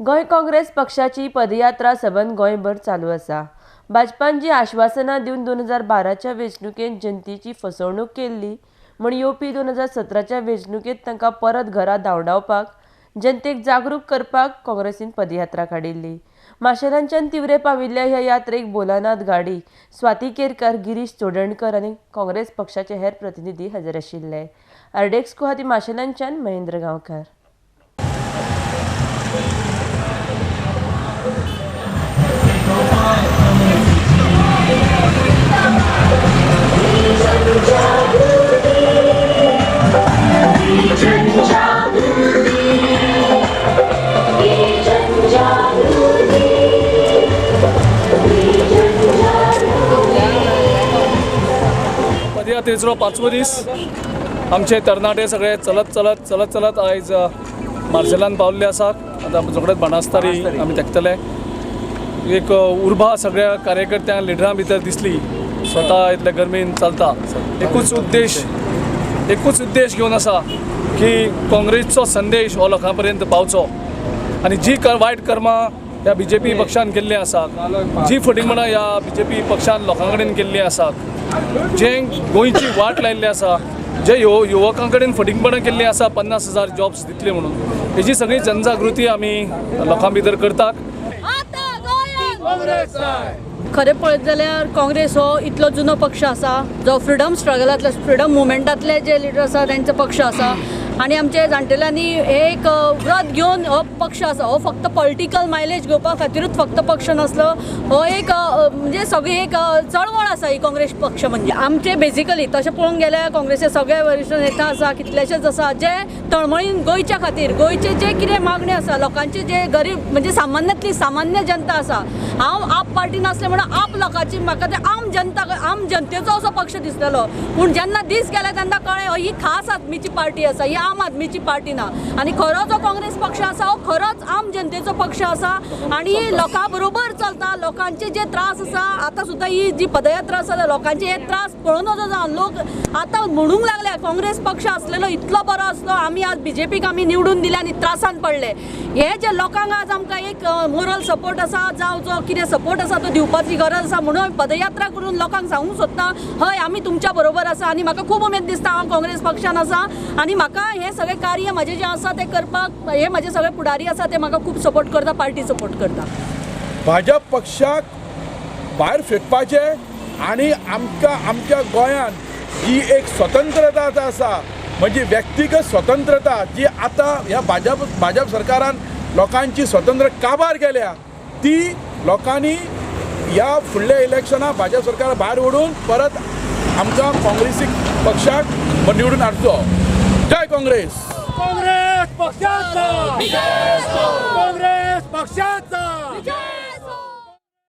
गोंय काँग्रेस पक्षाची पदयात्रा सबंद गोंयभर चालू आसा। भाजपान जी आश्वासनां दिवन 2012च्या वेंचणुकेंत जनतेची फसवणूक केल्ली म्हूण येवपी 2017च्या वेंचणुकेंत तांकां परत घरा धांवडावपाक जनतेक जागरूक करपाक काँग्रेसीन पदयात्रा काडिल्ली। माशेलांच्यान तिवरे पाविल्ल्या ह्या यात्रेक भोलानाथ गाडी, स्वाती केरकार, गिरीश चोडणकर आनी काँग्रेस पक्षाचे हेर प्रतिनिधी हजर आशिल्ले। आरडेक्स खातीर माशेलांच्यान महेंद्र गांवकार। पदयात्रेचो 5वो दीस आमचे तरणाटे सगळे चलत आयज मार्सेलान पावल्ले आसा। आतां रोखडेच बाणास्तारी आमी तेकतले। एक उर्बा सगळ्या कार्यकर्त्यांक लिडरां भितर दिसली। स्वता इतल्या गरमेन चलता एकूच उद्देश घेवन आसा की काँग्रेसचो संदेश हो लोकां पर्यंत पावचो आनी जी वायट कर्मां ह्या बीजेपी पक्षान केल्ली आसात, जी फटिंगपणां ह्या बीजेपी पक्षान लोकां कडेन केल्ली आसात, जे गोंयची वाट लायिल्ली आसा, जे युवकां कडेन फटिंगपणां केल्ली आसा 50,000 जॉब्स दितले म्हणून, हेजी सगळी जनजागृती आमी लोकां भितर करतात। खरें पळयत जाल्यार काँग्रेस हो इतलो जुनो पक्ष आसा जो फ्रिडम स्ट्रगलांतले फ्रिडम मुवमेंटांतले जे लिडर आसा तांचो पक्ष आसा आनी आमच्या जाणटेल्यांनी हे एक व्रत घेवन हो पक्ष आसा। हो फक्त पॉलिटिकल मायलेज घेवपा खातीरूच फक्त पक्ष नासलो, हो एक म्हणजे सगळी एक चळवळ आसा ही काँग्रेस पक्ष म्हणजे। आमचे बेजिकली तशें पळोवंक गेल्यार काँग्रेसचे सगळे वरिश्ठ नेता आसा, कितलेशेच आसा जे तळमळीन गोंयच्या खातीर गोंयचे जे कितें मागणी आसा, लोकांचे जे गरीब म्हणजे सामान्यांतली सामान्य जनता आसा। हांव आप पार्टीन आसलें म्हणून आप लोकांची म्हाका ते आम जनतेचो असो पक्ष दिसलेलो, पूण जेन्ना दीस गेले तेन्ना कळ्ळें ही खास आदमीची पार्टी आसा, ही आम आदमीची पार्टी ना। आनी खरो जो काँग्रेस पक्ष आसा हो खरोच आम जनतेचो पक्ष आसा आनी लोकां बरोबर चलता। लोकांचे जे त्रास आसा, आतां सुद्दां ही जी पदयात्रा आसा लोकांचे हे त्रास पळोवन वचो जावन लोक आतां म्हणूंक लागले काँग्रेस पक्ष आसलेलो इतलो बरो आसलो, आमी आज बीजेपीक आमी निवडून दिले आनी त्रासान पडले। हे जे लोकांक आज आमकां एक मोरल सपोर्ट आसा जावं जो कितें सपोर्ट आसा तो दिवपाची गरज आसा म्हणून हांव पदयात्रा करून लोकांक सांगूंक सोदता, हय आमी तुमच्या बरोबर आसा। आनी म्हाका खूब उमेद दिसता हांव काँग्रेस पक्षान आसा आनी म्हाका हे सगळे कार्य म्हजे जे आसा ते करपाक हे म्हजे सगळे फुडारी आसा ते म्हाका खूब सपोर्ट करता, पार्टी सपोर्ट करता। भाजप पक्षाक भायर फेकपाचे आनी आमच्या गोंयांत जी एक स्वतंत्रता आसा म्हणजे व्यक्तिगत स्वतंत्रता जी आतां ह्या भाजप सरकारान लोकांची स्वतंत्र काबार केल्या, ती लोकांनी ह्या फुडल्या इलेक्शनाक भाजप सरकार भायर ओडून परत आमकां काँग्रेसीक पक्षाक निवडून हाडचो। जय काँग्रेस। काँग्रेस पक्षाचा, काँग्रेस पक्षाचा।